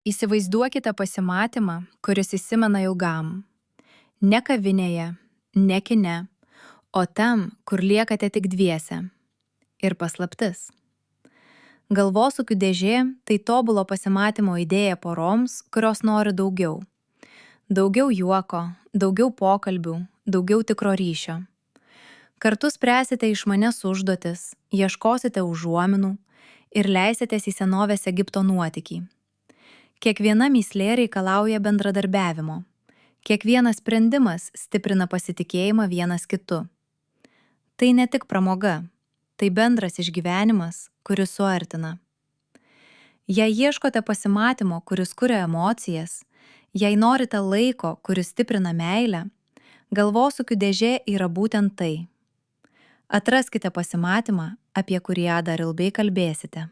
Įsivaizduokite pasimatymą, kuris įsimena ilgam. Ne kavinėje, ne kine, o ten, kur liekate tik dviese. Ir paslaptis. Galvosūkių dėžė – tai tobulo pasimatymo idėja poroms, kurios nori daugiau. Daugiau juoko, daugiau pokalbių, daugiau tikro ryšio. Kartu spręsite išmanias užduotis, ieškosite užuominų ir leisitės į senovės Egipto nuotykį. Kiekviena mįslė reikalauja bendradarbiavimo. Kiekvienas sprendimas stiprina pasitikėjimą vienas kitu. Tai ne tik pramoga, tai bendras išgyvenimas, kuris suartina. Jei ieškote pasimatymo, kuris kuria emocijas, jei norite laiko, kuris stiprina meilę, galvosūkių dėžė yra būtent tai. Atraskite pasimatymą, apie kurį dar ilgai kalbėsite.